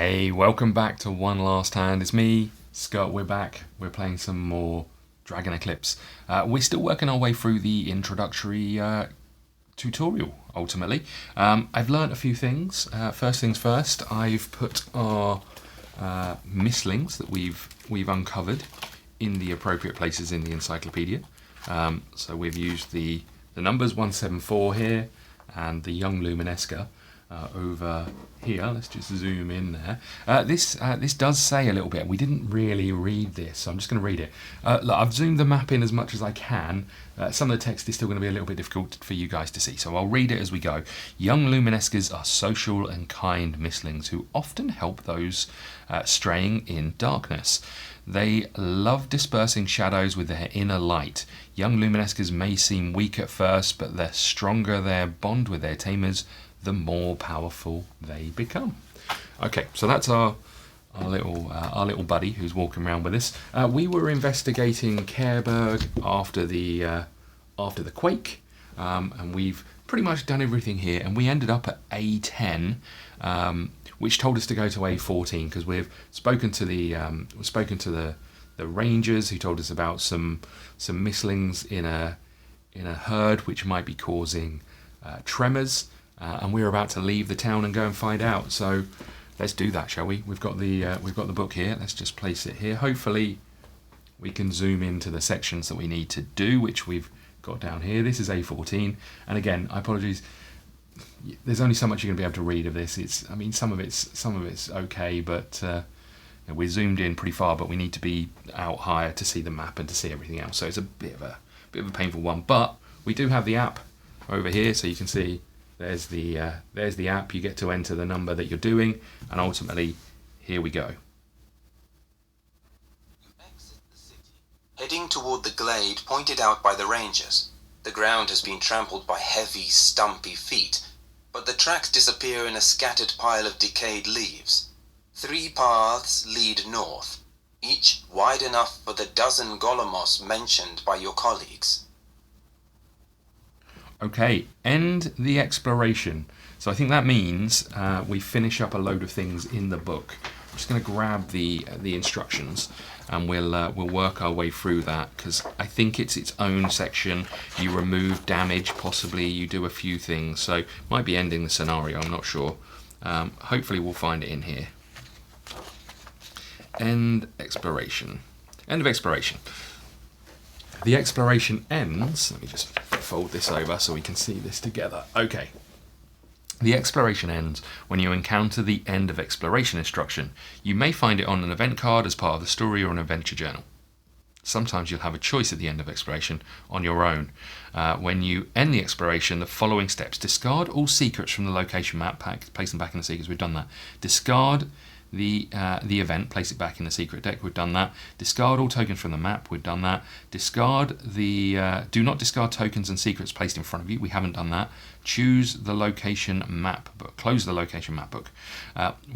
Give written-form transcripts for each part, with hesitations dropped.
Hey, welcome back to One Last Hand. It's me, Scott. We're back. We're playing some more Dragon Eclipse. We're still working our way through the introductory tutorial, ultimately. I've learnt a few things. First things first, I've put our misslings that we've uncovered in the appropriate places in the encyclopedia. So we've used the numbers 174 here and the young Luminesca over here. Let's just zoom in there. This does say a little bit. We didn't really read this, so I'm just going to read it. Look, I've zoomed the map in as much as I can. Some of the text is still going to be a little bit difficult for you guys to see, so I'll read it as we go. Young Luminescas are social and kind misslings who often help those straying in darkness. They love dispersing shadows with their inner light. Young Luminescas may seem weak at first, but the stronger their bond with their tamers, the more powerful they become. Okay, so that's our little buddy who's walking around with us. We were investigating Careberg after the quake, and we've pretty much done everything here. And we ended up at A10, which told us to go to A14 because we've spoken to the rangers who told us about some misslings in a herd which might be causing tremors. And we're about to leave the town and go and find out. So let's do that, shall we? We've got the book here. Let's just place it here. Hopefully we can zoom into the sections that we need to do, which we've got down here. This is A14. And again, I apologize. There's only so much you're going to be able to read of this. Some of it's okay, but we're zoomed in pretty far. But we need to be out higher to see the map and to see everything else. So it's a bit of a painful one. But we do have the app over here, so you can see. There's the app. You get to enter the number that you're doing, and ultimately, here we go. You exit the city, heading toward the glade pointed out by the rangers. The ground has been trampled by heavy, stumpy feet, but the tracks disappear in a scattered pile of decayed leaves. 3 paths lead north, each wide enough for the dozen Galomos mentioned by your colleagues. Okay, end the exploration. So I think that means we finish up a load of things in the book. I'm just going to grab the instructions and we'll work our way through that because I think it's its own section. You remove damage, possibly you do a few things. So might be ending the scenario. I'm not sure. Hopefully we'll find it in here. End exploration. End of exploration. The exploration ends. Let me just fold this over so we can see this together. Okay. The exploration ends when you encounter the end of exploration instruction. You may find it on an event card as part of the story or an adventure journal. Sometimes you'll have a choice at the end of exploration on your own. When you end the exploration, the following steps. Discard all secrets from the location map, place them back in the secrets. We've done that. Discard the event, place it back in the secret deck. We've done that. Discard all tokens from the map. We've done that. Discard do not discard tokens and secrets placed in front of you. We haven't done that. Choose the location map book. Close the location map book.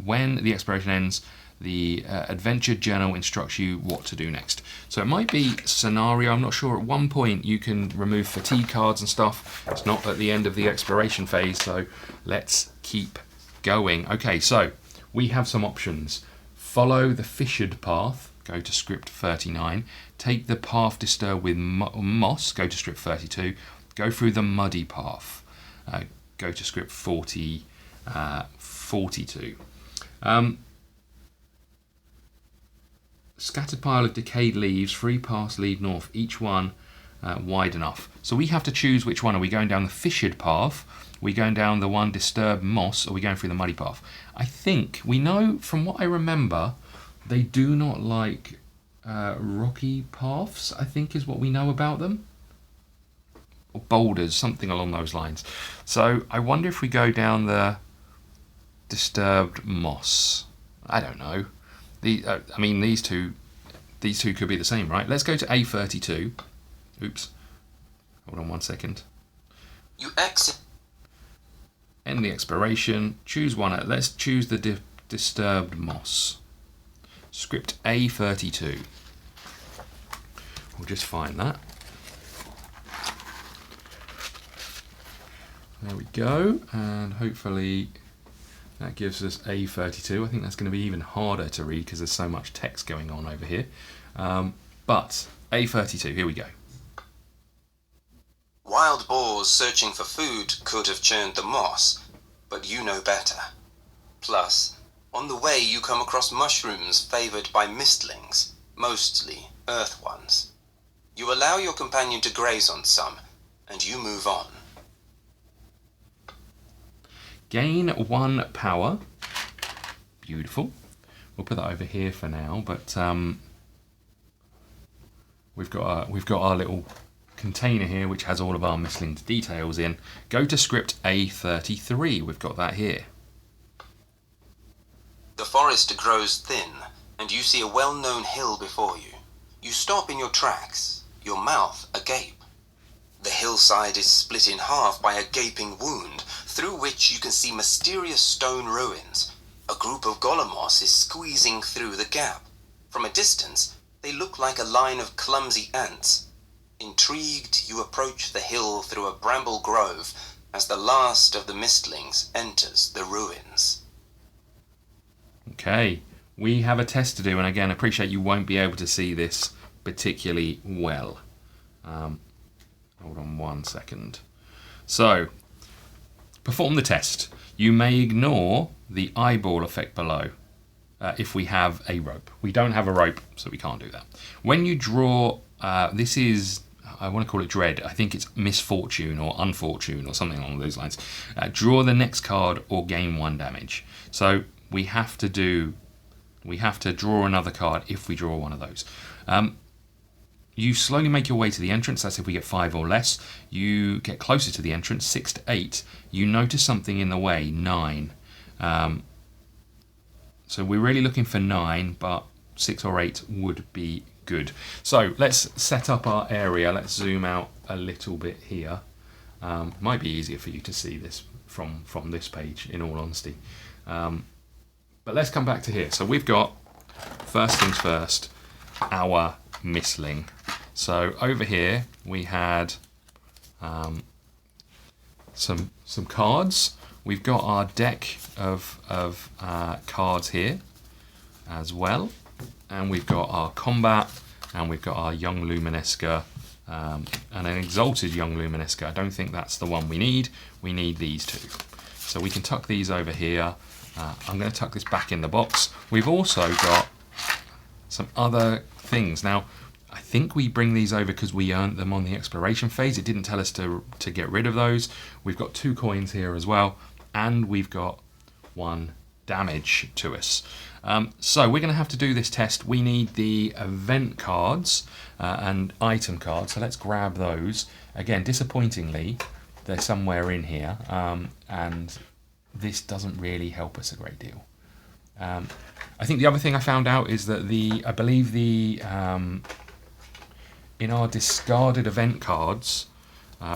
When the exploration ends, the adventure journal instructs you what to do next. So it might be scenario. I'm not sure. At one point you can remove fatigue cards and stuff. It's not at the end of the exploration phase. So let's keep going. Okay, so we have some options. Follow the fissured path, go to script 39. Take the path disturbed with moss, go to script 32. Go through the muddy path, go to script 42. Scattered pile of decayed leaves, 3 paths lead north, each one wide enough. So we have to choose which one. Are we going down the fissured path? Are we going down the one disturbed moss? Or are we going through the muddy path? I think we know from what I remember, they do not like rocky paths, I think is what we know about them. Or boulders, something along those lines. So I wonder if we go down the disturbed moss. I don't know. These two could be the same, right? Let's go to A32. Oops. Hold on 1 second. You exit. End the exploration. Choose one. Let's choose the disturbed moss. Script A32. We'll just find that. There we go. And hopefully That gives us A32. I think that's going to be even harder to read because there's so much text going on over here. But A32, here we go. Wild boars searching for food could have churned the moss, but you know better. Plus, on the way you come across mushrooms favoured by mistlings, mostly earth ones. You allow your companion to graze on some, and you move on. Gain 1 power. Beautiful. We'll put that over here for now, but we've got our little container here which has all of our mistlings details in. Go to script A33. We've got that here. The forest grows thin, and you see a well-known hill before you. You stop in your tracks, your mouth agape. The hillside is split in half by a gaping wound, through which you can see mysterious stone ruins. A group of Galomos is squeezing through the gap. From a distance, they look like a line of clumsy ants. Intrigued, you approach the hill through a bramble grove as the last of the mistlings enters the ruins. Okay, we have a test to do, and again, appreciate you won't be able to see this particularly well. Hold on 1 second. So, perform the test. You may ignore the eyeball effect below if we have a rope. We don't have a rope, so we can't do that. When you draw, this is, I want to call it dread. I think it's misfortune or unfortune or something along those lines. Draw the next card or gain 1 damage. So we have to draw another card if we draw one of those. You slowly make your way to the entrance. That's if we get 5 or less. You get closer to the entrance, 6 to 8. You notice something in the way, 9. So we're really looking for 9, but 6 or 8 would be good. So let's set up our area. Let's zoom out a little bit here. Might be easier for you to see this from this page, in all honesty. But let's come back to here. So we've got, first things first, our misling. So over here we had some cards. We've got our deck of cards here as well, and we've got our combat, and we've got our young Luminesca and an exalted young Luminesca. I don't think that's the one we need. We need these two. So we can tuck these over here. I'm going to tuck this back in the box. We've also got some other things. Now, I think we bring these over because we earned them on the exploration phase. It didn't tell us to get rid of those. We've got 2 coins here as well, and we've got 1 damage to us. So we're going to have to do this test. We need the event cards and item cards, so let's grab those. Again, disappointingly, they're somewhere in here, and this doesn't really help us a great deal. I think the other thing I found out is that I believe in our discarded event cards,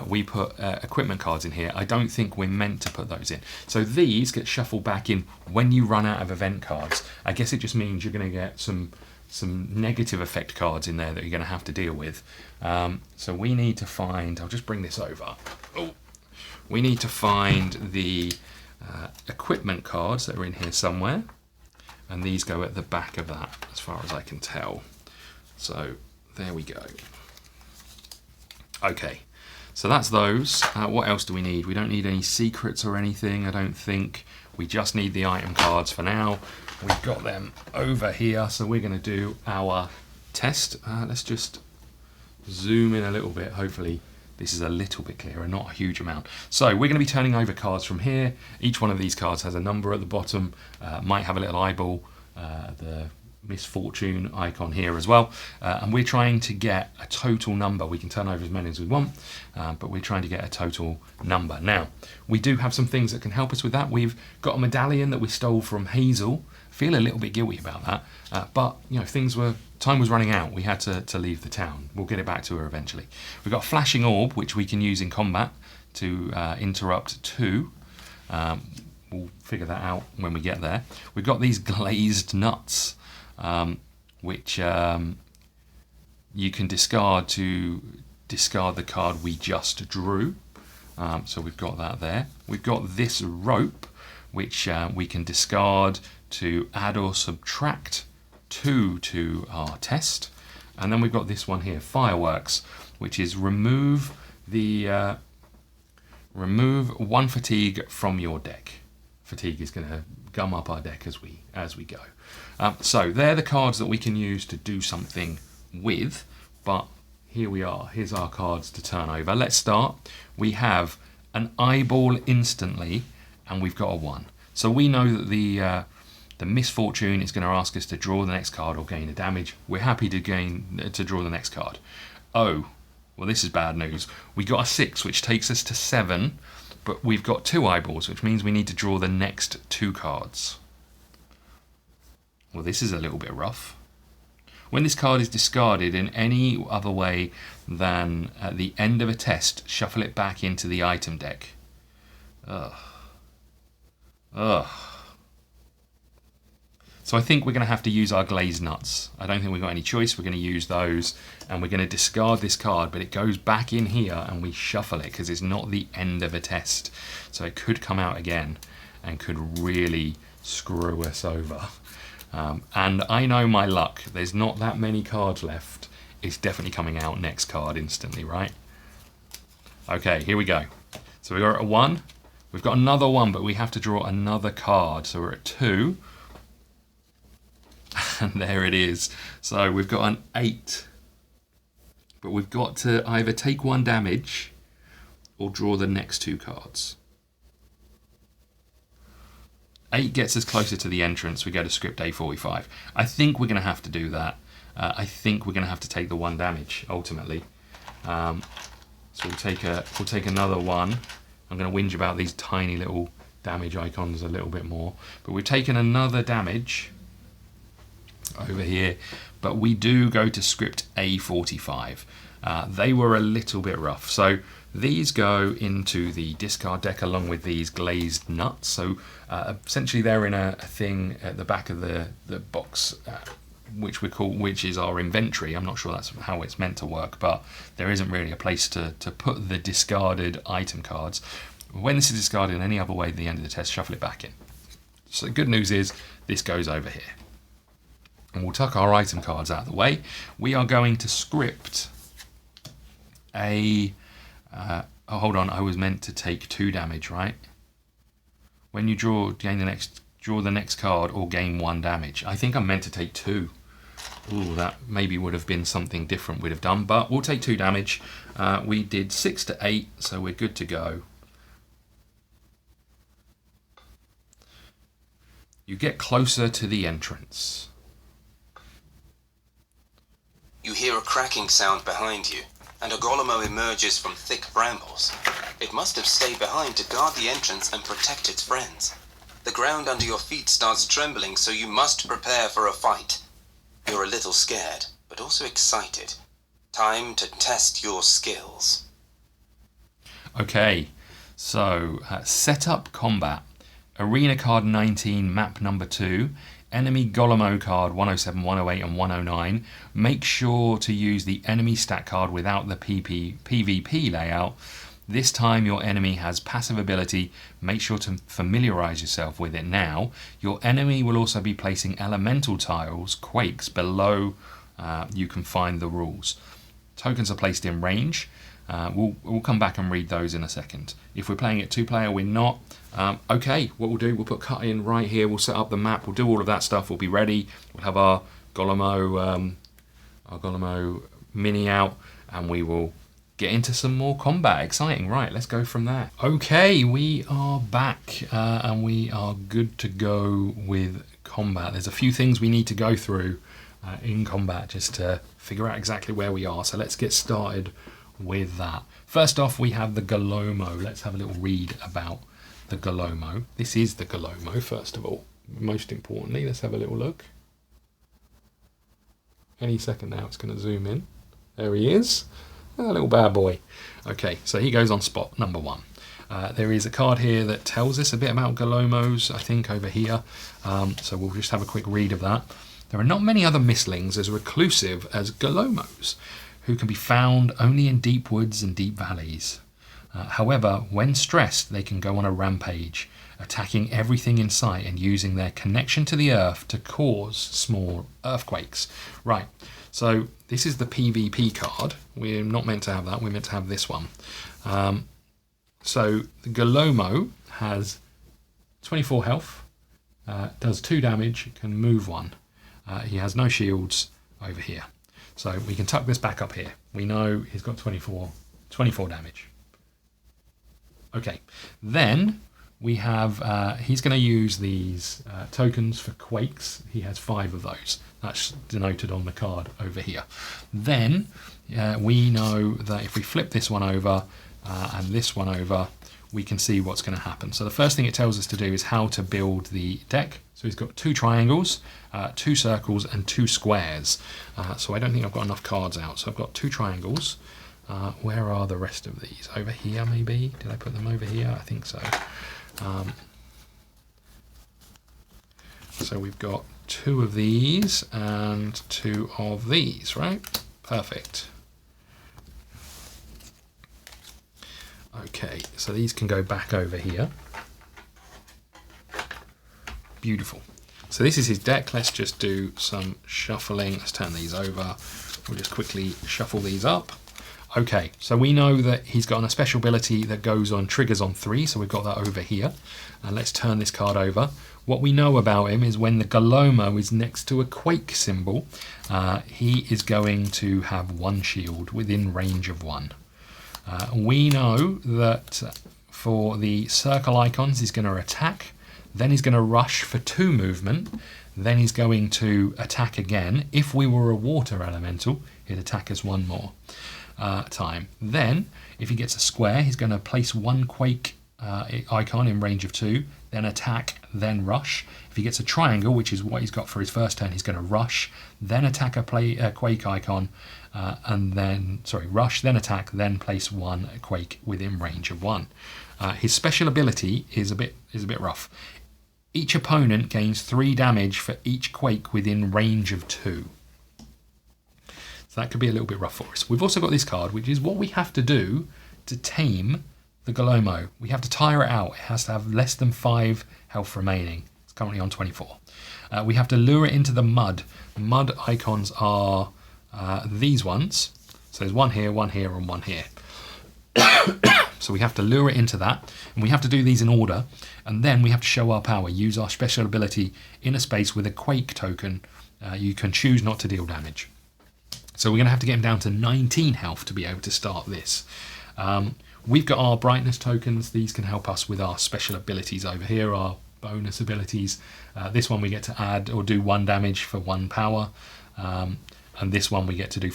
we put equipment cards in here. I don't think we're meant to put those in. So these get shuffled back in when you run out of event cards. I guess it just means you're going to get some negative effect cards in there that you're going to have to deal with. So we need to find, I'll just bring this over. Oh, we need to find the equipment cards that are in here somewhere. And these go at the back of that, as far as I can tell. So there we go. Okay, so that's those. What else do we need? We don't need any secrets or anything, I don't think. We just need the item cards for now. We've got them over here, so we're going to do our test. Let's just zoom in a little bit. Hopefully this is a little bit clearer, not a huge amount. So we're going to be turning over cards from here. Each one of these cards has a number at the bottom, might have a little eyeball, the misfortune icon here as well, and we're trying to get a total number. We can turn over as many as we want, but we're trying to get a total number. Now, we do have some things that can help us with that. We've got a medallion that we stole from Hazel. Feel a little bit guilty about that, but you know, time was running out. We had to leave the town. We'll get it back to her eventually. We've got a flashing orb, which we can use in combat to interrupt 2. We'll figure that out when we get there. We've got these glazed nuts, which you can discard to discard the card we just drew. So we've got that there. We've got this rope, which we can discard to add or subtract 2 to our test. And then we've got this one here, Fireworks, which is remove 1 fatigue from your deck. Fatigue is going to gum up our deck as we go. So they're the cards that we can use to do something with, but here we are. Here's our cards to turn over. Let's start. We have an eyeball instantly, and we've got a 1. So we know that the misfortune is going to ask us to draw the next card or gain a damage. We're happy to draw the next card. Oh, well, this is bad news. We got a 6, which takes us to 7, but we've got 2 eyeballs, which means we need to draw the next 2 cards. Well, this is a little bit rough. When this card is discarded in any other way than at the end of a test, shuffle it back into the item deck. Ugh. So I think we're going to have to use our glazed nuts. I don't think we've got any choice. We're going to use those, and we're going to discard this card, but it goes back in here and we shuffle it because it's not the end of a test. So it could come out again and could really screw us over. And I know my luck. There's not that many cards left. It's definitely coming out next card instantly, right? Okay, here we go. So we're at a 1. We've got another 1, but we have to draw another card. So we're at 2. And there it is. So we've got an 8. But we've got to either take 1 damage or draw the next 2 cards. 8 gets us closer to the entrance. We go to script A45. I think we're going to have to do that. I think we're going to have to take the 1 damage ultimately. So we'll take another 1. I'm going to whinge about these tiny little damage icons a little bit more. But we've taken another damage over here. But we do go to script A45. They were a little bit rough. So these go into the discard deck along with these glazed nuts. So essentially they're in a thing at the back of the box, which is our inventory. I'm not sure that's how it's meant to work, but there isn't really a place to put the discarded item cards. When this is discarded in any other way at the end of the test, shuffle it back in. So the good news is this goes over here. And we'll tuck our item cards out of the way. We are going to script a... oh, hold on, I was meant to take 2 damage, right? When you draw the next card or gain 1 damage. I think I'm meant to take 2. Ooh, that maybe would have been something different we'd have done, but we'll take 2 damage. We did 6 to 8, so we're good to go. You get closer to the entrance. You hear a cracking sound behind you, and a Galomo emerges from thick brambles. It must have stayed behind to guard the entrance and protect its friends. The ground under your feet starts trembling, so you must prepare for a fight. You're a little scared, but also excited. Time to test your skills. Okay, so set up combat. Arena card 19, map number 2. Enemy Galomo card 107, 108 and 109. Make sure to use the enemy stat card without the PvP layout. This time your enemy has passive ability. Make sure to familiarize yourself with it now. Your enemy will also be placing elemental tiles, quakes, below you can find the rules. Tokens are placed in range. We'll come back and read those in a second. If we're playing it 2-player, we're not. Okay, what we'll do, we'll put cut in right here. We'll set up the map. We'll do all of that stuff. We'll be ready. We'll have our Galomo mini out, and we will get into some more combat. Exciting, right? Let's go from there. Okay, we are back, and we are good to go with combat. There's a few things we need to go through in combat just to figure out exactly where we are. So let's get started with that. First off, we have the Galomo. Let's have a little read about the Galomo. This is the Galomo, first of all. Most importantly, let's have a little look. Any second now, it's going to zoom in. There he is. A little bad boy. Okay, so he goes on spot number 1. There is a card here that tells us a bit about Galomos, I think, over here. So we'll just have a quick read of that. There are not many other mistlings as reclusive as Galomos, who can be found only in deep woods and deep valleys. However, when stressed, they can go on a rampage attacking everything in sight and using their connection to the earth to cause small earthquakes. Right, so this is the PvP card. We're not meant to have that, we're meant to have this one. So the Galomo has 24 health, does 2 damage, can move 1. He has no shields over here. So we can tuck this back up here. We know he's got 24 damage. Okay, then we have, he's going to use these tokens for quakes. He has 5 of those. That's denoted on the card over here. Then we know that if we flip this one over and this one over, we can see what's going to happen. So the first thing it tells us to do is how to build the deck. So he's got 2 triangles, 2 circles and 2 squares. So I don't think I've got enough cards out. So I've got 2 triangles. Where are the rest of these? Over here maybe? Did I put them over here? I think so. So we've got 2 of these and 2 of these, right? Perfect. Okay, so these can go back over here. Beautiful. So this is his deck. Let's just do some shuffling. Let's turn these over. We'll just quickly shuffle these up. Okay, so we know that he's got a special ability that goes on triggers on 3, so we've got that over here. And let's turn this card over. What we know about him is when the Galomo is next to a quake symbol, he is going to have 1 shield within range of 1. We know that for the circle icons, he's going to attack, then he's going to rush for 2 movement, then he's going to attack again. If we were a water elemental, he'd attack us 1 more time. Then, if he gets a square, he's going to place 1 quake icon in range of 2, then attack, then rush. If he gets a triangle, which is what he's got for his first turn, he's going to rush, then attack a quake icon, and then, rush, then attack, then place 1 quake within range of 1. His special ability is a bit rough. Each opponent gains 3 damage for each quake within range of 2. So that could be a little bit rough for us. We've also got this card, which is what we have to do to tame the Galomo. We have to tire it out. It has to have less than 5 health remaining. It's currently on 24. We have to lure it into the mud. Mud icons are these ones. So there's 1 here, and 1 here. So we have to lure it into that, and we have to do these in order, and then we have to show our power, use our special ability in a space with a quake token. You can choose not to deal damage. So we're going to have to get him down to 19 health to be able to start this. We've got our brightness tokens. These can help us with our special abilities over here, our bonus abilities. This one we get to add or do 1 damage for 1 power. And this one we get to do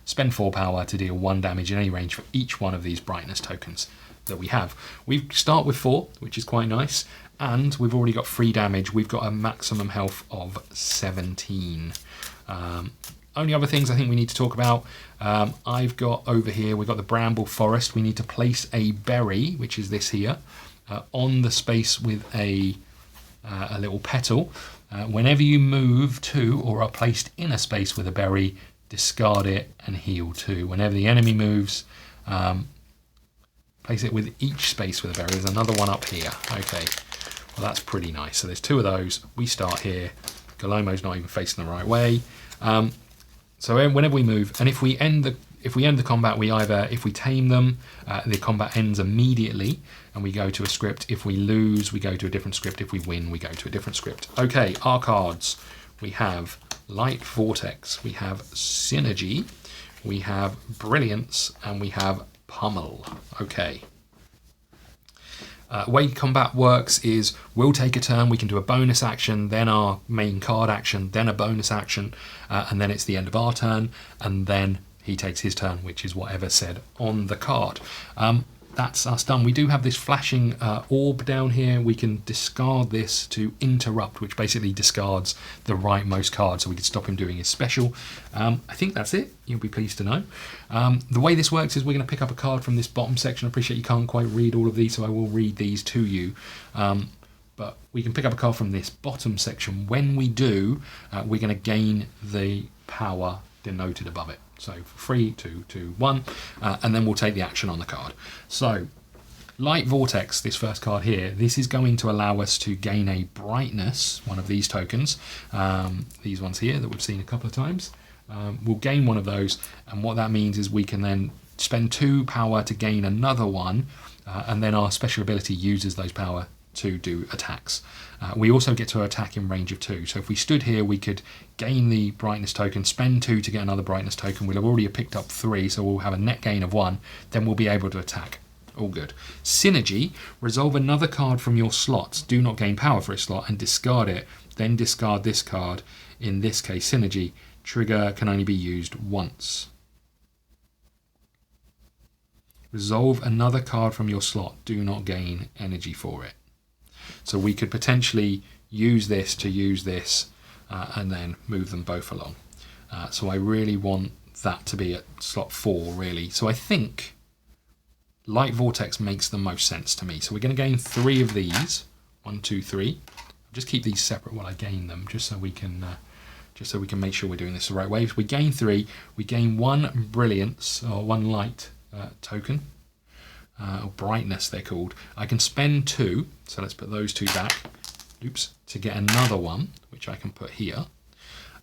spend 4 power to deal 1 damage in any range for each one of these brightness tokens that we have. We start with 4, which is quite nice, and we've already got 3 damage. We've got a maximum health of 17. Only other things I think we need to talk about, I've got over here, we've got the bramble forest. We need to place a berry, which is this here, on the space with a little petal. Whenever you move to or are placed in a space with a berry, discard it and heal 2. Whenever the enemy moves, place it with each space with a berry. There's another one up here. Okay, well that's pretty nice. So there's 2 of those. We start here. Galomo's not even facing the right way. So whenever we move, and if we end the combat, if we tame them, the combat ends immediately, and we go to a script. If we lose, we go to a different script. If we win, we go to a different script. Okay, our cards. We have Light Vortex, we have Synergy, we have Brilliance, and we have Pummel. Okay. Way combat works is we'll take a turn, we can do a bonus action, then our main card action, then a bonus action, and then it's the end of our turn, and then he takes his turn, which is whatever's said on the card. That's us done. We do have this flashing orb down here. We can discard this to interrupt, which basically discards the rightmost card, so we can stop him doing his special. I think that's it. You'll be pleased to know. The way this works is we're going to pick up a card from this bottom section. I appreciate you can't quite read all of these, so I will read these to you. But we can pick up a card from this bottom section. When we do, we're going to gain the power denoted above it. So 3, 2, 2, 1, and then we'll take the action on the card. So Light Vortex, this first card here, this is going to allow us to gain a brightness, one of these tokens, these ones here that we've seen a couple of times. We'll gain one of those, and what that means is we can then spend 2 power to gain another one, and then our special ability uses those power to do attacks. We also get to attack in range of 2. So if we stood here, we could gain the brightness token, spend 2 to get another brightness token. We'll have already picked up 3, so we'll have a net gain of 1. Then we'll be able to attack. All good. Synergy, resolve another card from your slots. Do not gain power for a slot and discard it. Then discard this card. In this case, Synergy. Trigger can only be used once. Resolve another card from your slot. Do not gain energy for it. So we could potentially use this to use this and then move them both along. So I really want that to be at slot 4, really. So I think Light Vortex makes the most sense to me. So we're going to gain 3 of these. 1, 2, 3. I'll just keep these separate while I gain them, just so we can make sure we're doing this the right way. So we gain 3. We gain 1 brilliance or 1 light token, or brightness they're called. I can spend 2. So let's put those 2 back. Oops, to get another one, which I can put here.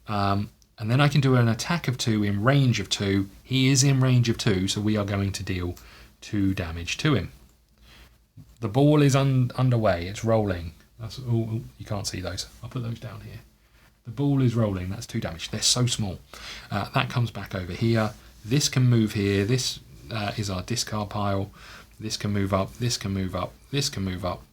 And then I can do an attack of 2 in range of 2. He is in range of 2, so we are going to deal 2 damage to him. The ball is underway. It's rolling. That's you can't see those. I'll put those down here. The ball is rolling. That's 2 damage. They're so small. That comes back over here. This can move here. This is our discard pile. This can move up. This can move up. This can move up.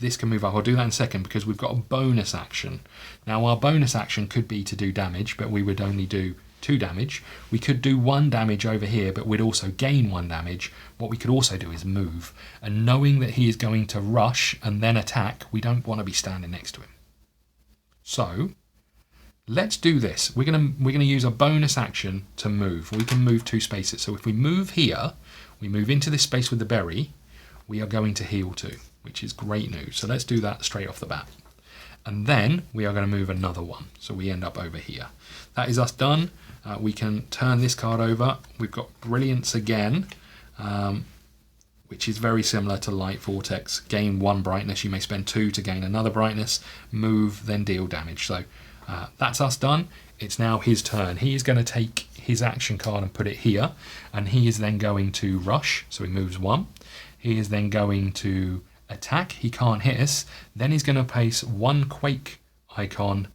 This can move up. I'll do that in a second because we've got a bonus action. Now our bonus action could be to do damage, but we would only do 2 damage. We could do 1 damage over here, but we'd also gain 1 damage. What we could also do is move. And knowing that he is going to rush and then attack, we don't want to be standing next to him. So let's do this. We're gonna use a bonus action to move. We can move 2 spaces. So if we move here, we move into this space with the berry, we are going to heal 2, which is great news. So let's do that straight off the bat. And then we are going to move another one. So we end up over here. That is us done. We can turn this card over. We've got Brilliance again, which is very similar to Light Vortex. Gain 1 brightness. You may spend 2 to gain another brightness. Move, then deal damage. So that's us done. It's now his turn. He is going to take his action card and put it here. And he is then going to rush. So he moves 1. He is then going to attack. He can't hit us. Then he's going to place 1 quake icon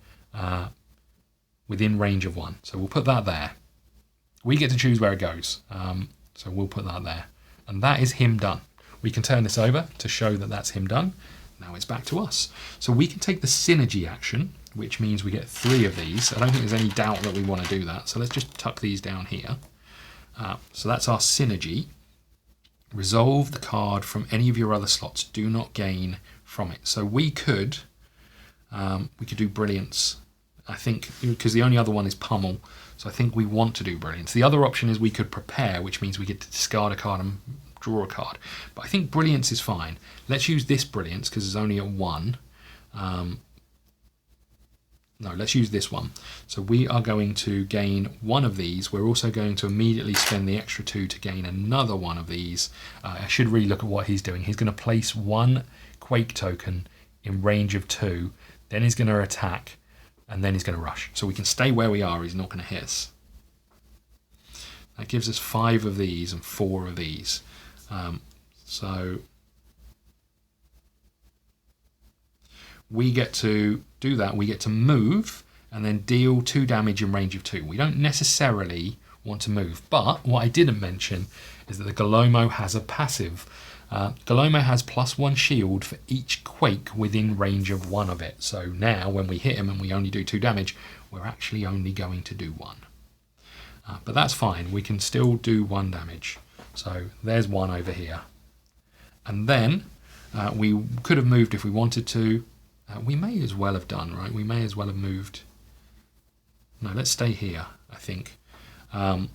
within range of 1. So we'll put that there. We get to choose where it goes. So we'll put that there. And that is him done. We can turn this over to show that that's him done. Now it's back to us. So we can take the synergy action, which means we get 3 of these. I don't think there's any doubt that we want to do that. So let's just tuck these down here. So that's our synergy. Resolve the card from any of your other slots. Do not gain from it. So we could do Brilliance, I think, because the only other one is Pummel. So I think we want to do Brilliance. The other option is we could Prepare, which means we get to discard a card and draw a card. But I think Brilliance is fine. Let's use this Brilliance because it's only at 1. No, let's use this one. So we are going to gain 1 of these. We're also going to immediately spend the extra 2 to gain another 1 of these. I should really look at what he's doing. He's going to place 1 quake token in range of 2. Then he's going to attack. And then he's going to rush. So we can stay where we are. He's not going to hit us. That gives us 5 of these and 4 of these. So we get to do that. We get to move and then deal 2 damage in range of 2. We don't necessarily want to move. But what I didn't mention is that the Galomo has a passive. Galomo has +1 shield for each quake within range of 1 of it. So now when we hit him and we only do 2 damage, we're actually only going to do 1. But that's fine. We can still do 1 damage. So there's 1 over here. And then we could have moved if we wanted to. We may as well have done, right? We may as well have moved. No, let's stay here, I think. So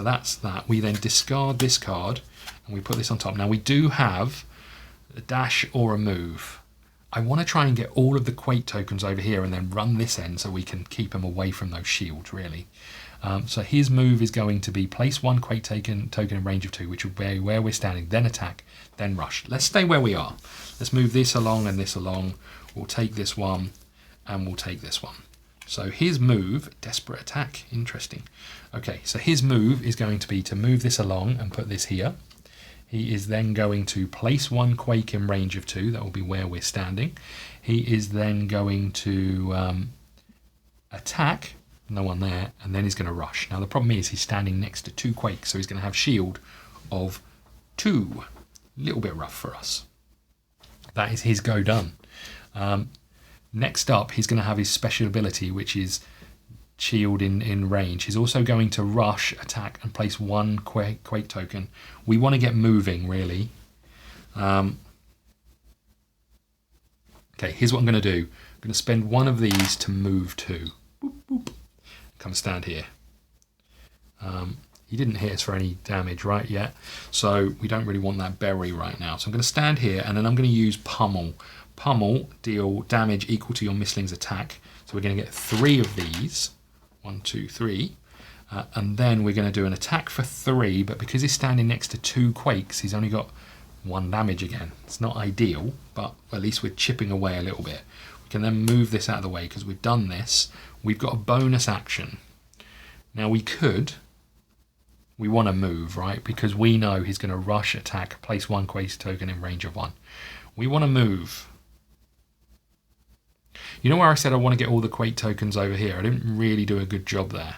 that's that. We then discard this card and we put this on top. Now we do have a dash or a move. I want to try and get all of the quake tokens over here and then run this end so we can keep them away from those shields, really. So his move is going to be place 1 quake token in range of 2, which will be where we're standing, then attack, then rush. Let's stay where we are. Let's move this along and this along. We'll take this one and we'll take this one. So his move, desperate attack, interesting. Okay, so his move is going to be to move this along and put this here. He is then going to place 1 quake in range of 2. That will be where we're standing. He is then going to attack. No one there, and then he's going to rush. Now the problem is he's standing next to 2 quakes, so he's going to have shield of 2. A little bit rough for us. That is his go done. Next up, he's going to have his special ability, which is shield in range. He's also going to rush, attack, and place 1 quake token. We want to get moving, really. Okay, here's what I'm going to do. I'm going to spend 1 of these to move 2. Boop, boop. Come stand here. He didn't hit us for any damage right yet, so we don't really want that berry right now. So I'm going to stand here, and then I'm going to use pummel. Pummel deal damage equal to your misling's attack. So we're going to get 3 of these. 1, 2, 3. And then we're going to do an attack for 3, but because he's standing next to 2 quakes, he's only got 1 damage again. It's not ideal, but at least we're chipping away a little bit. We can then move this out of the way because we've done this. We've got a bonus action. Now we want to move, right? Because we know he's going to rush, attack, place 1 quake token in range of 1. We want to move. You know where I said I want to get all the quake tokens over here? I didn't really do a good job there.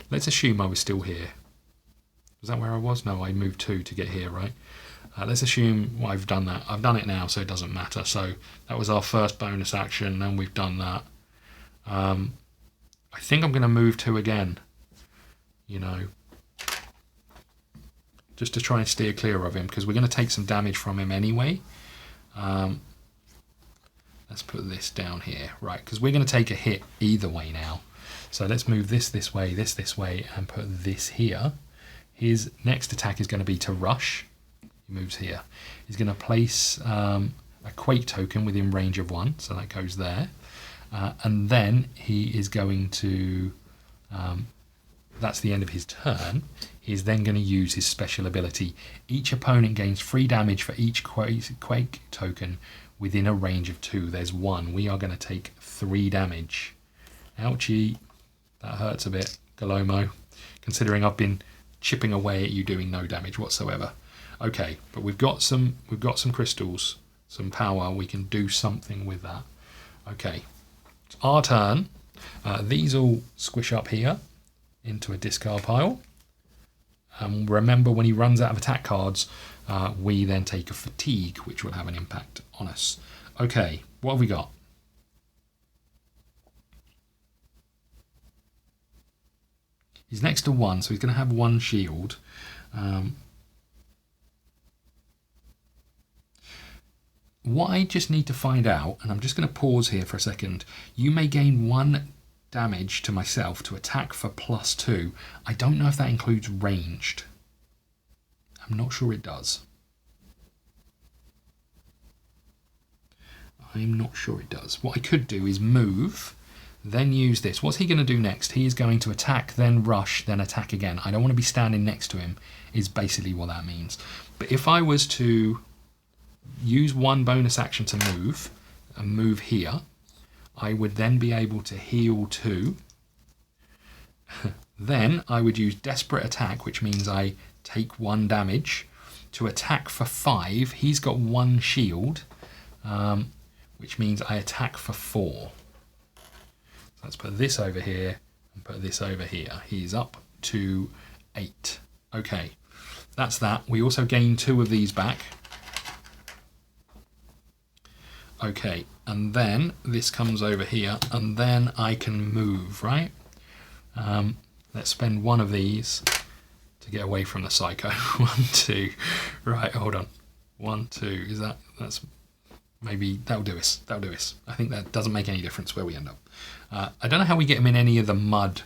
Let's assume I was still here. Was that where I was? No, I moved 2 to get here, right? Let's assume I've done that. I've done it now, so it doesn't matter. So that was our first bonus action, and we've done that. I think I'm going to move 2 again, you know, just to try and steer clear of him, because we're going to take some damage from him anyway. Let's put this down here, right, because we're going to take a hit either way now. So let's move this way, this way, and put this here. His next attack is going to be to rush. He moves here. He's going to place a quake token within range of 1, so that goes there. And then he is going to, that's the end of his turn. He's then going to use his special ability. Each opponent gains 3 damage for each quake token within a range of 2. There's 1. We are going to take 3 damage. Ouchie. That hurts a bit, Galomo, considering I've been chipping away at you doing no damage whatsoever. Okay, but we've got some crystals, some power. We can do something with that. Okay. Our turn. These all squish up here into a discard pile. Remember, when he runs out of attack cards, we then take a fatigue, which will have an impact on us. Okay, what have we got? He's next to 1, so he's going to have 1 shield. What I just need to find out, and I'm just going to pause here for a second, you may gain 1 damage to myself to attack for +2. I don't know if that includes ranged. I'm not sure it does. I'm not sure it does. What I could do is move, then use this. What's he going to do next? He is going to attack, then rush, then attack again. I don't want to be standing next to him, is basically what that means. But if I was to use 1 bonus action to move, and move here, I would then be able to heal 2. Then I would use desperate attack, which means I take 1 damage to attack for 5. He's got 1 shield, which means I attack for 4. So let's put this over here and put this over here. He's up to 8. Okay, that's that. We also gain 2 of these back. Okay, and then this comes over here, and then I can move, right? Let's spend 1 of these to get away from the psycho. 1, 2. Right, hold on. 1, 2. That's maybe that'll do us. That'll do us. I think that doesn't make any difference where we end up. I don't know how we get him in any of the mud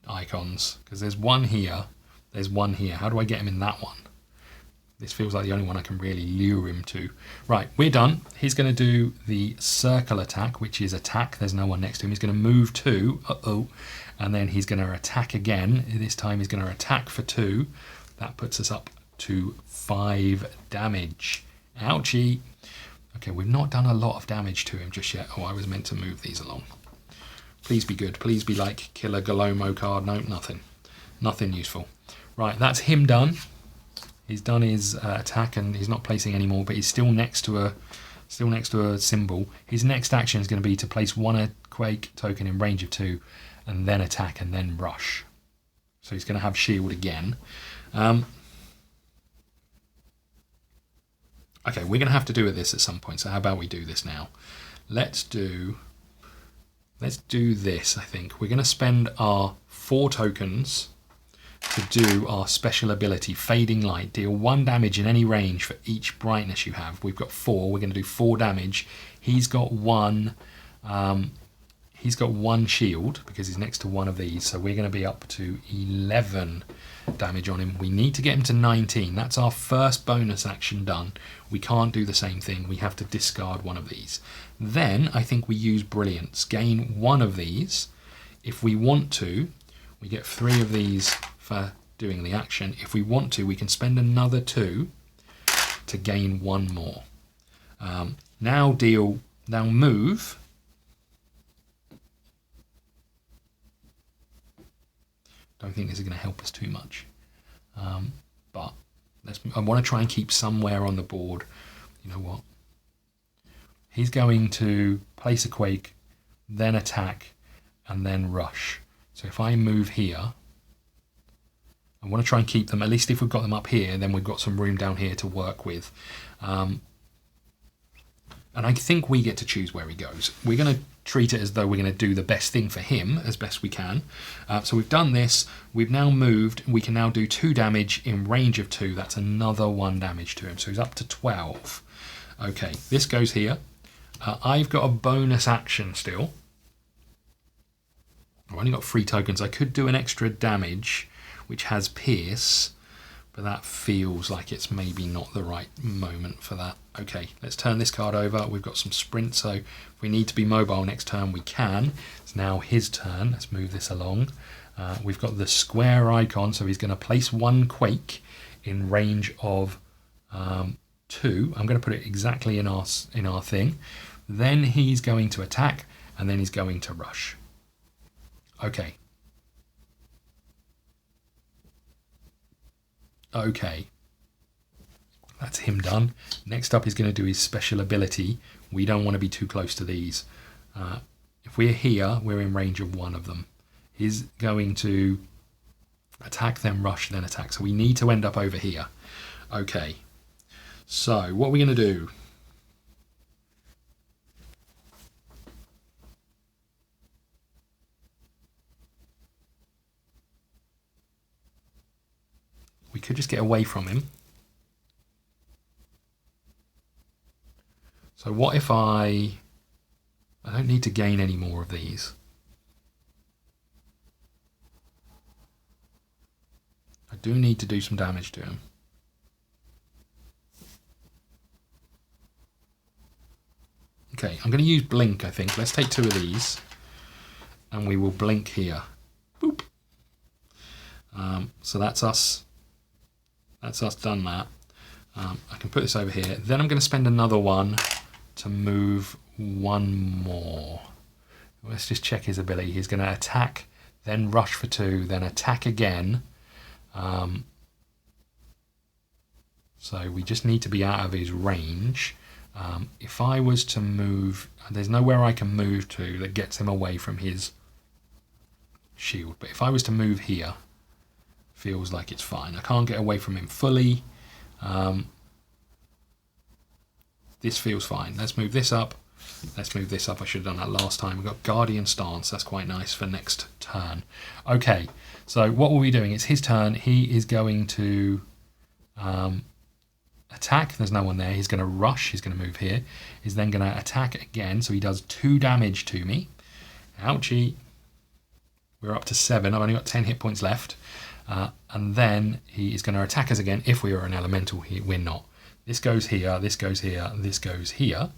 icons, because there's 1 here, there's 1 here. How do I get him in that one? This feels like the only one I can really lure him to. Right, we're done. He's going to do the circle attack, which is attack. There's no one next to him. He's going to move 2. And then he's going to attack again. This time he's going to attack for 2. That puts us up to 5 damage. Ouchie. Okay, we've not done a lot of damage to him just yet. Oh, I was meant to move these along. Please be good. Please be like killer Galomo card. No, nothing. Nothing useful. Right, that's him done. He's done his attack and he's not placing anymore, but he's still next to a symbol. His next action is going to be to place 1 quake token in range of 2, and then attack and then rush. So he's going to have shield again. Okay, we're going to have to do this at some point. So how about we do this now? Let's do this. I think we're going to spend our 4 tokens to do our special ability, Fading Light. Deal 1 damage in any range for each brightness you have. We've got 4. We're going to do 4 damage. He's got 1. He's got 1 shield because he's next to one of these. So we're going to be up to 11 damage on him. We need to get him to 19. That's our first bonus action done. We can't do the same thing. We have to discard one of these. Then I think we use Brilliance. Gain 1 of these. If we want to, we get 3 of these for doing the action. If we want to, we can spend another 2 to gain 1 more. Now move. Don't think this is going to help us too much. But I want to try and keep somewhere on the board. You know what? He's going to place a quake, then attack, and then rush. So if I move here, I want to try and keep them, at least if we've got them up here, then we've got some room down here to work with. And I think we get to choose where he goes. We're going to treat it as though we're going to do the best thing for him as best we can. So we've done this. We've now moved. We can now do 2 damage in range of 2. That's another 1 damage to him. So he's up to 12. Okay, this goes here. I've got a bonus action still. I've only got 3 tokens. I could do an extra damage, which has Pierce, but that feels like it's maybe not the right moment for that. Okay, let's turn this card over. We've got some sprint, so if we need to be mobile next turn, we can. It's now his turn. Let's move this along. We've got the square icon, so he's going to place 1 quake in range of 2. I'm going to put it exactly in our thing. Then he's going to attack, and then he's going to rush. Okay. Okay. That's him done. Next up, he's going to do his special ability. We don't want to be too close to these. If we're here, we're in range of 1 of them. He's going to attack, then rush, then attack. So we need to end up over here. Okay. So what are we going to do? We could just get away from him. So what if I don't need to gain any more of these. I do need to do some damage to him. Okay, I'm going to use blink, I think. Let's take 2 of these. And we will blink here. Boop. So that's us. That's us done that. I can put this over here. Then I'm going to spend another 1 to move 1 more. Let's just check his ability. He's going to attack, then rush for 2, then attack again. So we just need to be out of his range. If I was to move, there's nowhere I can move to that gets him away from his shield. But if I was to move here, feels like it's fine. I can't get away from him fully. This feels fine. Let's move this up. Let's move this up. I should have done that last time. We've got Guardian Stance. That's quite nice for next turn. Okay, so what we'll be doing, it's his turn. He is going to attack. There's no one there. He's going to rush. He's going to move here. He's then going to attack again. So he does 2 damage to me. Ouchie. We're up to 7. I've only got 10 hit points left. And then he is going to attack us again. If we are an elemental, we're not. This goes here, this goes here, this goes here.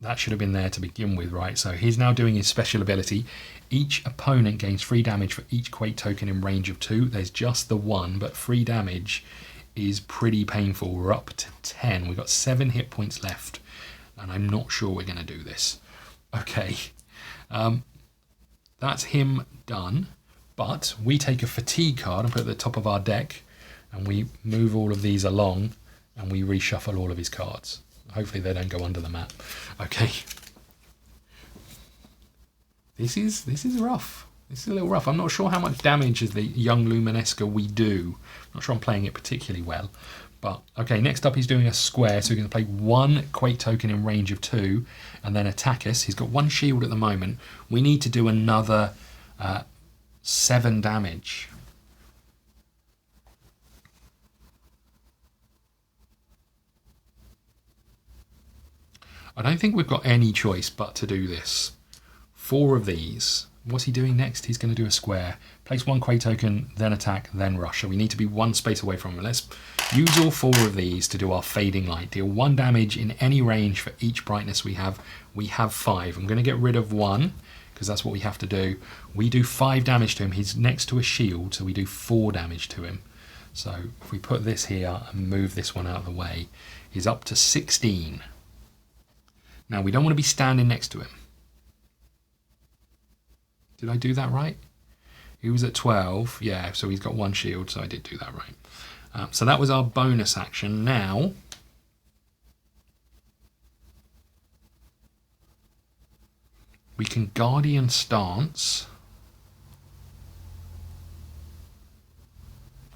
That should have been there to begin with, right? So he's now doing his special ability. Each opponent gains 3 damage for each quake token in range of 2. There's just the 1, but 3 damage is pretty painful. We're up to 10. We've got 7 hit points left, and I'm not sure we're going to do this. Okay, that's him done. But we take a fatigue card and put it at the top of our deck, and we move all of these along, and we reshuffle all of his cards. Hopefully they don't go under the map. Okay. This is rough. This is a little rough. I'm not sure how much damage as the young Luminesca we do. I'm not sure I'm playing it particularly well. But, okay, next up he's doing a square, so he's going to play 1 quake token in range of 2 and then attack us. He's got 1 shield at the moment. We need to do another 7 damage. I don't think we've got any choice but to do this. 4 of these. What's he doing next? He's going to do a square. Place 1 quake token, then attack, then rush. So we need to be 1 space away from him. Let's use all 4 of these to do our fading light. Deal 1 damage in any range for each brightness we have. We have 5. I'm going to get rid of 1 because that's what we have to do. We do 5 damage to him. He's next to a shield, so we do 4 damage to him. So if we put this here and move this one out of the way, he's up to 16. Now, we don't want to be standing next to him. Did I do that right? He was at 12. Yeah, so he's got 1 shield, so I did do that right. So that was our bonus action. Now, we can Guardian Stance,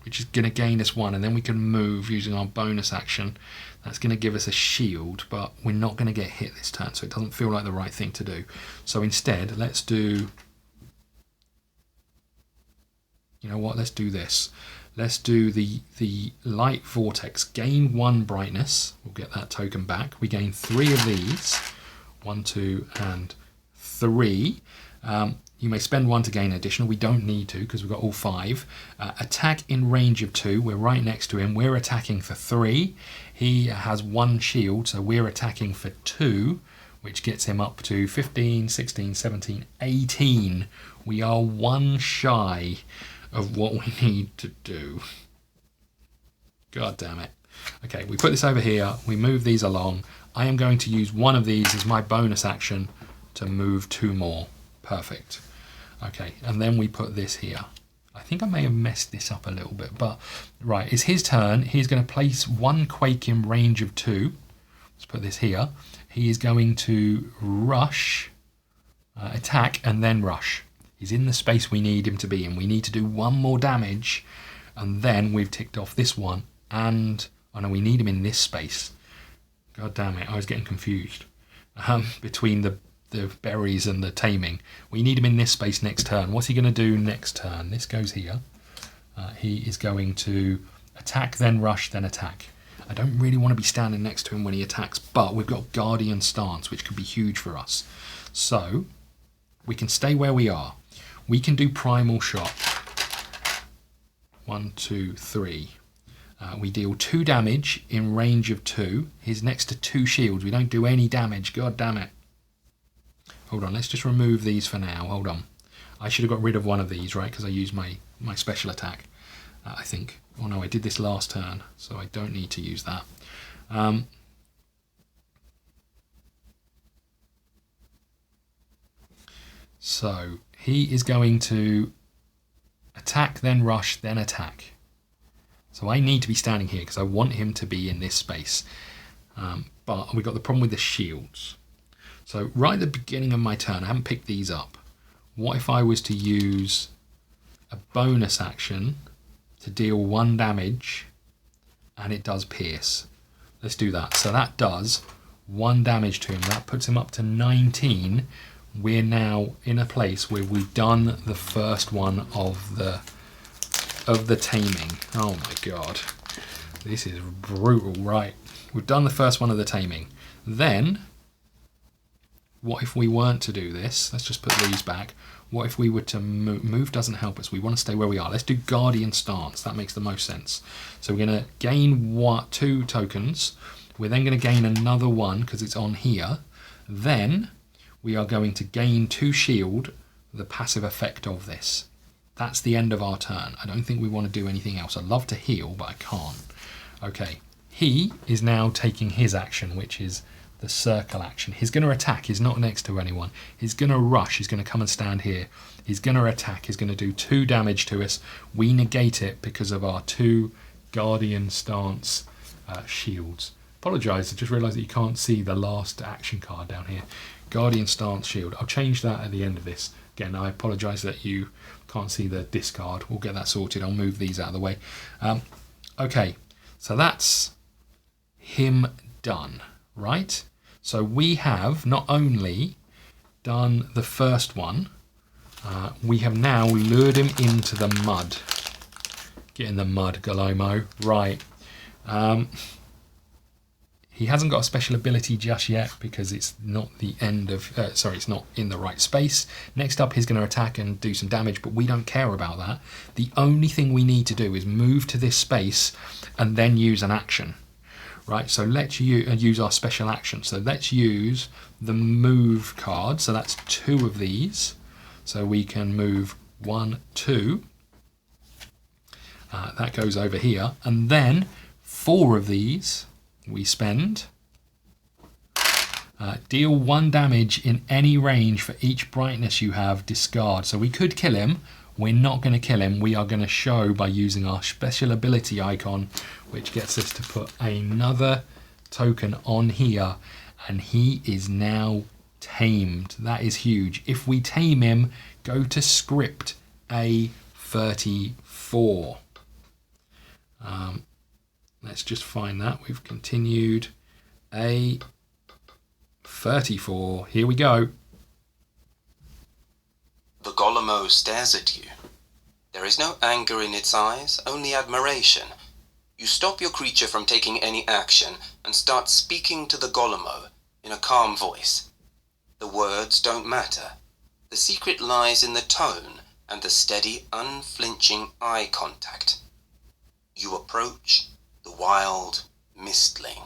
which is going to gain us 1, and then we can move using our bonus action. That's going to give us a shield, but we're not going to get hit this turn, so it doesn't feel like the right thing to do. So instead, let's do... You know what? Let's do this. Let's do the light vortex. Gain 1 brightness. We'll get that token back. We gain 3 of these. 1, 2, and 3. You may spend 1 to gain additional. We don't need to because we've got all 5. Attack in range of 2. We're right next to him. We're attacking for 3. He has 1 shield, so we're attacking for 2, which gets him up to 15, 16, 17, 18. We are 1 shy of what we need to do. God damn it. Okay, we put this over here. We move these along. I am going to use 1 of these as my bonus action to move 2 more. Perfect. Okay, and then we put this here. I think I may have messed this up a little bit, but right, it's his turn. He's going to place 1 quake in range of 2. Let's put this here. He is going to rush, attack, and then rush. He's in the space we need him to be in. We need to do 1 more damage, and then we've ticked off this one. And, oh no, we need him in this space. God damn it, I was getting confused between the berries and the taming. We need him in this space next turn. What's he going to do next turn? This goes here. He is going to attack, then rush, then attack. I don't really want to be standing next to him when he attacks, but we've got Guardian Stance, which could be huge for us. So, we can stay where we are. We can do Primal Shot. 1, 2, 3. We deal 2 damage in range of 2. He's next to 2 shields. We don't do any damage. God damn it. Hold on, let's just remove these for now. Hold on. I should have got rid of 1 of these, right? Because I used my special attack, I think. Oh no, I did this last turn, so I don't need to use that. So he is going to attack, then rush, then attack. So I need to be standing here because I want him to be in this space. But we've got the problem with the shields. So right at the beginning of my turn, I haven't picked these up. What if I was to use a bonus action to deal 1 damage and it does pierce? Let's do that. So that does 1 damage to him. That puts him up to 19. We're now in a place where we've done the first one of the taming. Oh my god. This is brutal, right? We've done the first one of the taming. Then what if we weren't to do this? Let's just put these back. What if we were to move? Move doesn't help us. We want to stay where we are. Let's do Guardian Stance. That makes the most sense. So we're going to gain 2 tokens. We're then going to gain another 1 because it's on here. Then we are going to gain 2 shield, the passive effect of this. That's the end of our turn. I don't think we want to do anything else. I'd love to heal, but I can't. Okay, he is now taking his action, which is the circle action. He's going to attack. He's not next to anyone. He's going to rush. He's going to come and stand here. He's going to attack. He's going to do 2 damage to us. We negate it because of our 2 Guardian Stance shields. Apologise, I just realised that you can't see the last action card down here. Guardian Stance shield. I'll change that at the end of this. Again, I apologise that you can't see the discard. We'll get that sorted. I'll move these out of the way. Okay, so that's him done, right? So we have not only done the first one, we have now lured him into the mud. Get in the mud, Galomo. Right. He hasn't got a special ability just yet because it's not the end of... it's not in the right space. Next up, he's going to attack and do some damage, but we don't care about that. The only thing we need to do is move to this space and then use an action. Right, so let's use our special action. So let's use the move card. So that's 2 of these. So we can move 1, 2. That goes over here. And then 4 of these we spend. Deal 1 damage in any range for each brightness you have, discard. So we could kill him. We're not going to kill him. We are going to show by using our special ability icon, which gets us to put another token on here. And he is now tamed. That is huge. If we tame him, go to script A34. Let's just find that. We've continued A34. Here we go. The Galomo stares at you. There is no anger in its eyes, only admiration. You stop your creature from taking any action and start speaking to the Galomo in a calm voice. The words don't matter. The secret lies in the tone and the steady, unflinching eye contact. You approach the wild mistling.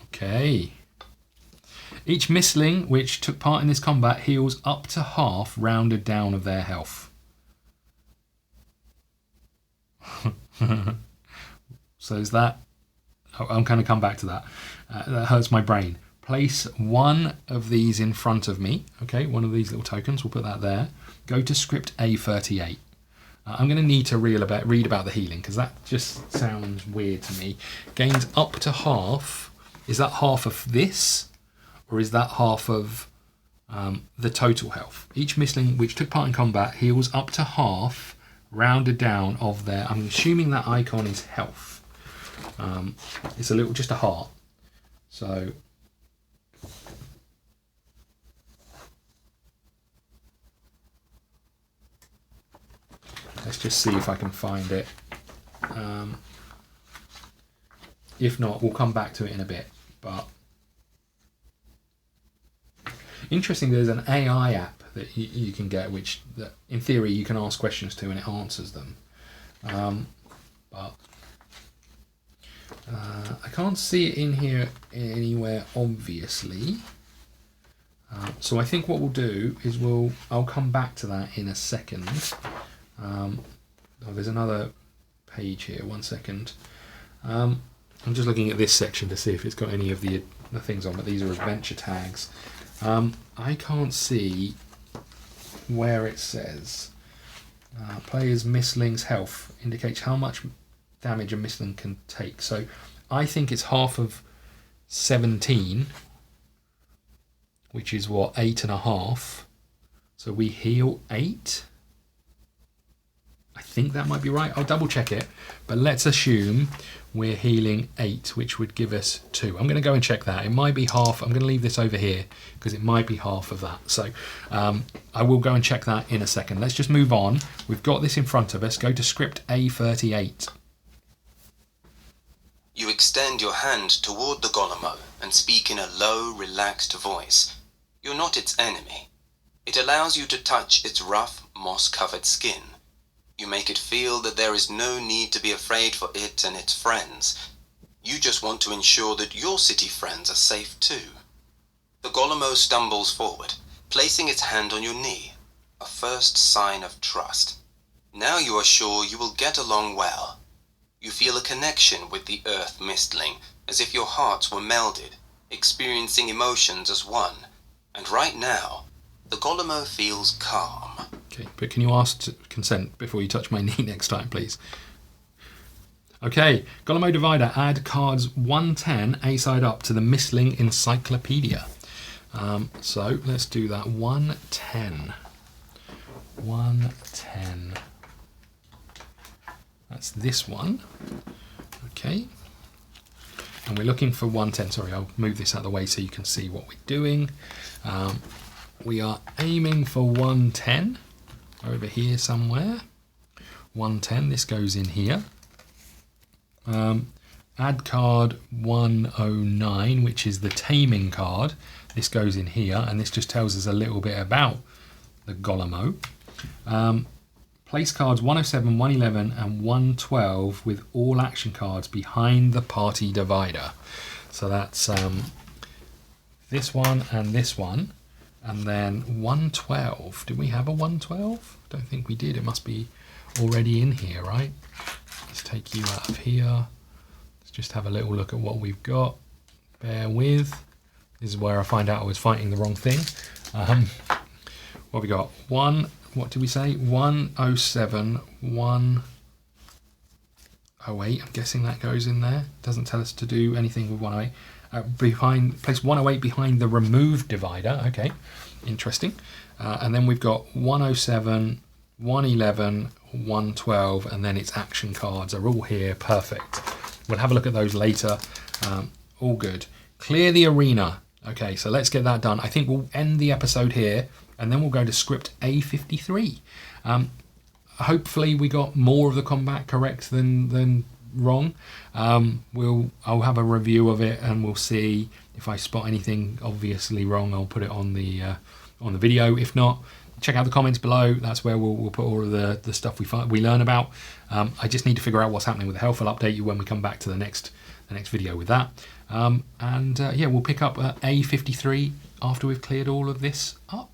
Okay. Each mistling which took part in this combat heals up to half, rounded down, of their health. So is that... I'm going to come back to that. That hurts my brain. Place 1 of these in front of me. Okay, 1 of these little tokens. We'll put that there. Go to script A38. I'm going to need to read about the healing because that just sounds weird to me. Gains up to half. Is that half of this? Or is that half of the total health? Each mistling which took part in combat heals up to half, rounded down, of their... I'm assuming that icon is health. It's just a heart. So... let's just see if I can find it. If not, we'll come back to it in a bit. But... interesting, there's an AI app that you can get, which that in theory you can ask questions to and it answers them. But I can't see it in here anywhere, obviously. So I think what we'll do is I'll come back to that in a second. There's another page here, 1 second. I'm just looking at this section to see if it's got any of the things on, but these are adventure tags. I can't see where it says player's mistling's health indicates how much damage a mistling can take. So I think it's half of 17, which is what, 8.5. So we heal 8. I think that might be right. I'll double check it, but let's assume we're healing 8, which would give us 2. I'm going to go and check that. It might be half. I'm going to leave this over here because it might be half of that. So I will go and check that in a second. Let's just move on. We've got this in front of us. Go to script A38. You extend your hand toward the Galomo and speak in a low, relaxed voice. You're not its enemy. It allows you to touch its rough, moss-covered skin. You make it feel that there is no need to be afraid for it and its friends. You just want to ensure that your city friends are safe too. The Galomo stumbles forward, placing its hand on your knee, a first sign of trust. Now you are sure you will get along well. You feel a connection with the earth mistling, as if your hearts were melded, experiencing emotions as one. And right now, the Galomo feels calm. Okay, but can you ask to consent before you touch my knee next time, please? Okay, Galomo Divider, add cards 110 A side up to the Mistling Encyclopedia. So let's do that. 110. 110. That's this one. Okay. And we're looking for 110. Sorry, I'll move this out of the way so you can see what we're doing. We are aiming for 110 over here somewhere. 110, this goes in here. Add card 109, which is the Taming card. This goes in here, and this just tells us a little bit about the Galomo. Place cards 107, 111, and 112 with all action cards behind the party divider. So that's this one and this one. And then 112. Did we have a 112? I don't think we did. It must be already in here, right? Let's take you out of here. Let's just have a little look at what we've got. Bear with. This is where I find out I was fighting the wrong thing. What have we got? What did we say? 107, 108. I'm guessing that goes in there. Doesn't tell us to do anything with 108. Place 108 behind the remove divider. Okay, interesting. And then we've got 107, 111, 112, and then its action cards are all here. Perfect. We'll have a look at those later. All good. Clear the arena. Okay, so let's get that done. I think we'll end the episode here, and then we'll go to script A53. Hopefully we got more of the combat correct than wrong. I'll have a review of it, and we'll see if I spot anything obviously wrong. I'll put it on the video. If not, check out the comments below. That's where we'll put all of the stuff we learn about. I just need to figure out what's happening with the health. I'll update you when we come back to the next video with that. Yeah, we'll pick up A53 after we've cleared all of this up.